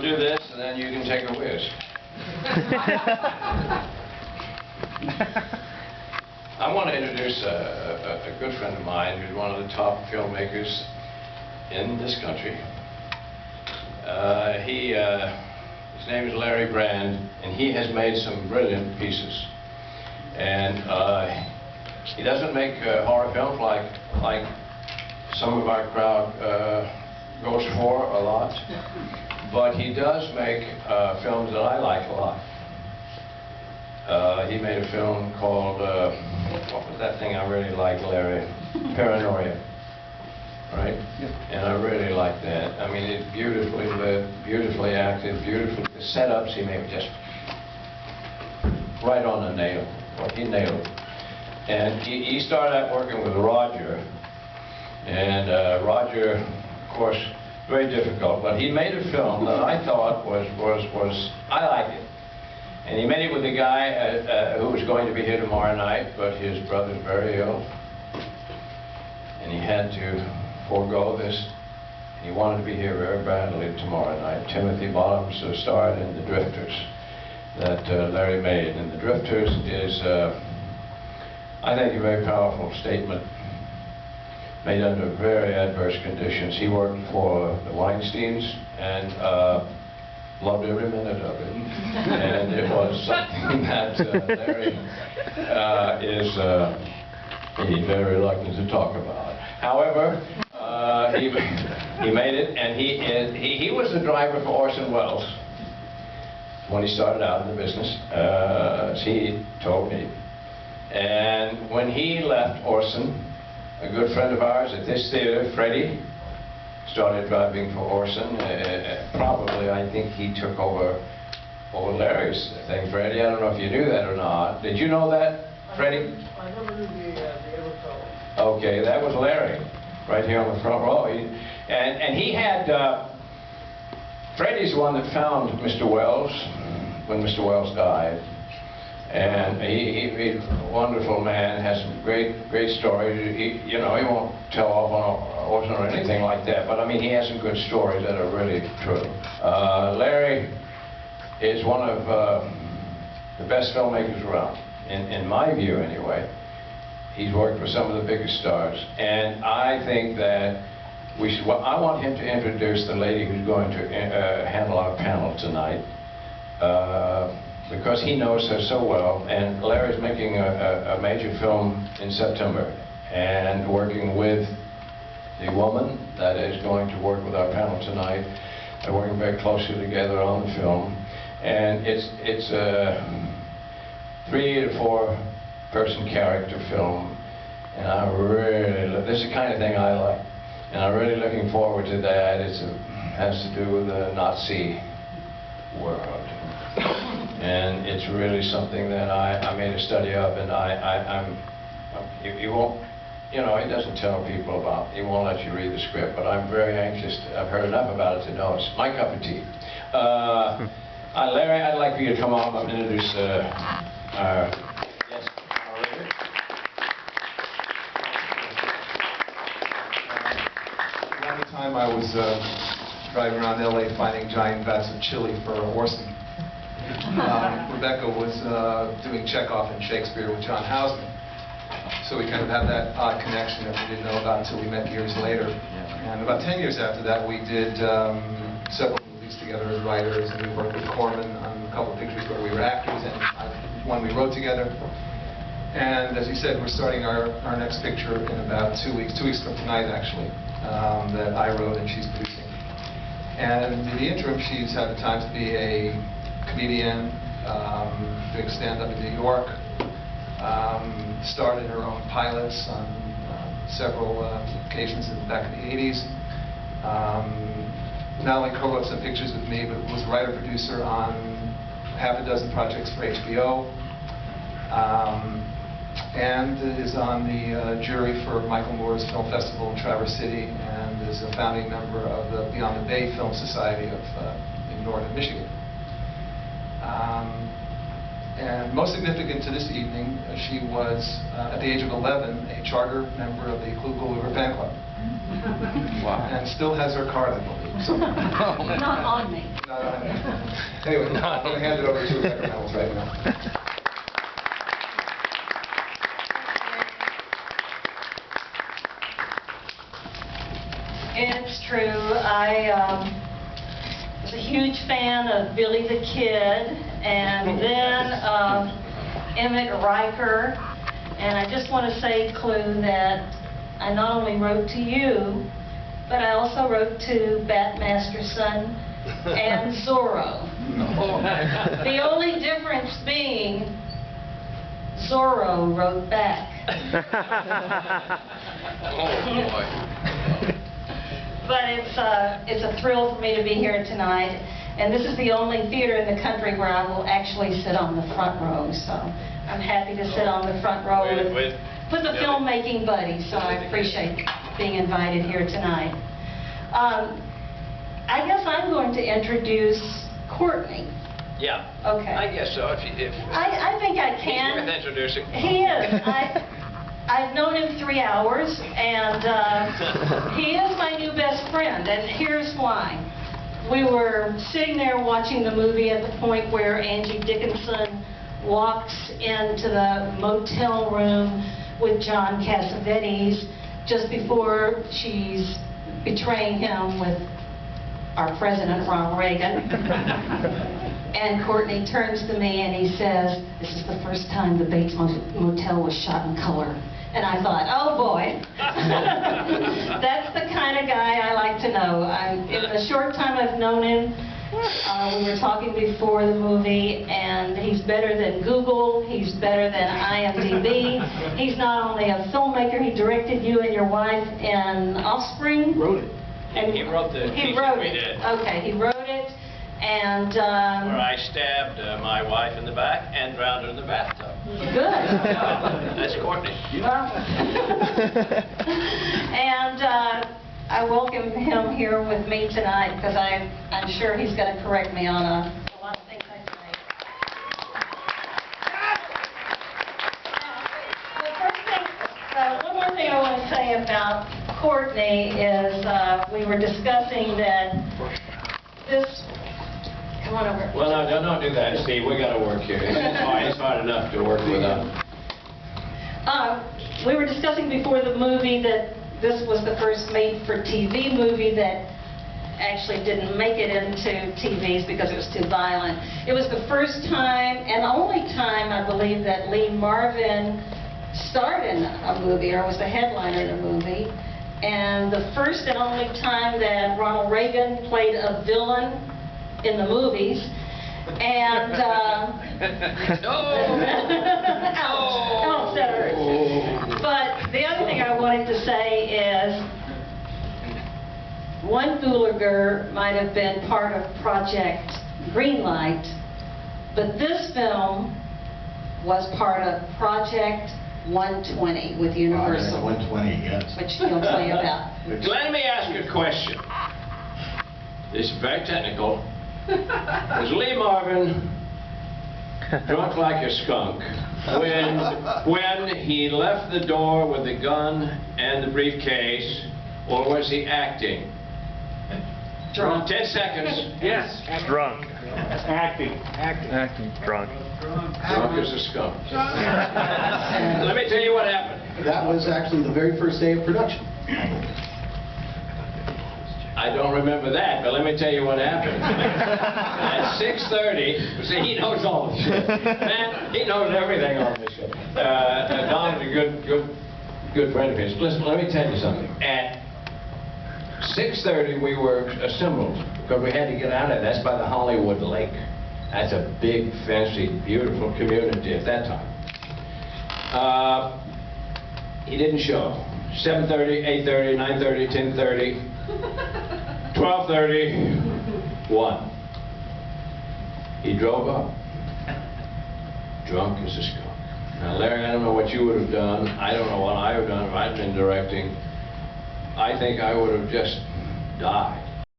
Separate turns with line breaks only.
We'll do this, and then you can take a whiz. I want to introduce a good friend of mine who's one of the top filmmakers in this country. His name is Larry Brand, and he has made some brilliant pieces. And he doesn't make horror films like some of our crowd goes for a lot, but he does make films that I like a lot. He made a film called, what was that thing I really liked, Larry? Paranoia, right? Yep. And I really liked that. I mean, it's beautifully lit, beautifully acted, beautiful. The setups he made were just right on the nail. Well, he nailed it. And he started out working with Roger, and Roger, of course, very difficult, but he made a film that I thought I like it. And he made it with a guy who was going to be here tomorrow night, but his brother's very ill. And he had to forego this. He wanted to be here very badly tomorrow night. Timothy Bottoms starred in The Drifters that Larry made. And The Drifters is, I think, a very powerful statement made under very adverse conditions. He worked for the Weinsteins and loved every minute of it. And it was something that Larry he's very reluctant to talk about. However, he made it, and he was the driver for Orson Welles when he started out in the business, as he told me. And when he left Orson, a good friend of ours at this theater, Freddie, started driving for Orson. Probably, I think he took over Larry's thing. Freddie, I don't know if you knew that or not. Did you know that, Freddie?
I never knew the ever.
Okay, that was Larry, right here on the front row. And he had, Freddie's the one that found Mr. Welles when Mr. Welles died. And he's a wonderful man, has some great stories. He won't tell off on Orson or anything like that, but I mean, he has some good stories that are really true. Larry is one of the best filmmakers around, in my view anyway. He's worked with some of the biggest stars, and I think that we should, well, I want him to introduce the lady who's going to handle our panel tonight. Because he knows her so well, and Larry's making a major film in September, and working with the woman that is going to work with our panel tonight. They're working very closely together on the film, and it's a 3 to 4 person character film, and I really, this is the kind of thing I like, and I'm really looking forward to that. It has to do with the Nazi world. And it's really something that I made a study of, and he won't, he doesn't tell people about, he won't let you read the script, but I'm very anxious, I've heard enough about it to know it's my cup of tea. Larry, I'd like for you to come on up and introduce our guest.
One time I was driving around LA finding giant vats of chili for Orson. Rebecca was doing Chekhov and Shakespeare with John Houseman. So we kind of had that odd connection that we didn't know about until we met years later. And about 10 years after that, we did several movies together as writers, and we worked with Corman on a couple of pictures where we were actors, and one we wrote together. And as he said, we're starting our next picture in about 2 weeks from tonight, actually, that I wrote and she's producing. And in the interim, she's had the time to be a comedian, doing stand-up in New York, started her own pilots on several occasions back in the 80s. Not only co-wrote some pictures with me, but was writer-producer on half a dozen projects for HBO, and is on the jury for Michael Moore's Film Festival in Traverse City, and is a founding member of the Beyond the Bay Film Society in northern Michigan. And most significant to this evening, she was, at the age of 11, a charter member of the Clu Gulager Fan Club.
Wow.
And still has her card, I believe. So,
Not on me.
not on it. Anyway, I'm going to hand it over to Rebecca Reynolds right now.
It's true. I was a huge fan of Billy the Kid, and then Emmett Riker. And I just want to say, Clu, that I not only wrote to you, but I also wrote to Bat Masterson and Zorro. The only difference being Zorro wrote back.
Oh, boy.
But it's a thrill for me to be here tonight, and this is the only theater in the country where I will actually sit on the front row, so I'm happy to sit on the front row with the filmmaking buddies, so I appreciate being invited here tonight. I guess I'm going to introduce Courtney.
Yeah.
Okay.
I guess so. If
I think I
he's
can.
worth introducing.
He is. I've known him 3 hours, and he is my new best friend, and here's why. We were sitting there watching the movie at the point where Angie Dickinson walks into the motel room with John Cassavetes just before she's betraying him with our president, Ronald Reagan. And Courtney turns to me and he says, "This is the first time the Bates Motel was shot in color." And I thought, oh boy, that's the kind of guy I like to know. In the short time I've known him, we were talking before the movie, and he's better than Google, he's better than IMDb. He's not only a filmmaker, he directed you and your wife in Offspring.
Wrote it.
And
He wrote the
He
piece
wrote
that we
it.
did.
Okay, he wrote it, and
Where I stabbed my wife in the back and drowned her in the bathtub.
good.
That's Courtney.
Well, and I welcome him here with me tonight because I'm sure he's going to correct me on a lot of things I say. The first thing, one more thing I want to say about Courtney is we were discussing that this. Come on over.
Well, no, don't do that, Steve. We got to work here. It's hard enough to work without.
We were discussing before the movie that this was the first made-for-TV movie that actually didn't make it into TVs because it was too violent. It was the first time and only time, I believe, that Lee Marvin starred in a movie or was the headliner in a movie. And the first and only time that Ronald Reagan played a villain in the movies. And ouch, that hurts. But the other thing I wanted to say is one Gulager might have been part of Project Greenlight, but this film was part of Project 120 with Universal,
120, yes.
which he'll tell you about.
Let me ask you a question. This is very technical. Was Lee Marvin drunk like a skunk when he left the door with the gun and the briefcase, or was he acting?
Drunk.
10 seconds.
Yes. Drunk. Acting. Acting. Drunk.
Drunk as a skunk. Let me tell you what happened.
That was actually the very first day of production.
I don't remember that, but let me tell you what happened. At 6:30, see, he knows all this shit. Man, he knows everything on this shit. Don's a good friend of his. Listen, let me tell you something. At 6:30, we were assembled because we had to get out of it. That's by the Hollywood Lake. That's a big, fancy, beautiful community at that time. He didn't show. 7:30, 8:30, 9:30, 10:30. 12:30, 1. He drove up, drunk as a skunk. Now, Larry, I don't know what you would have done. I don't know what I would have done if I'd been directing. I think I would have just died.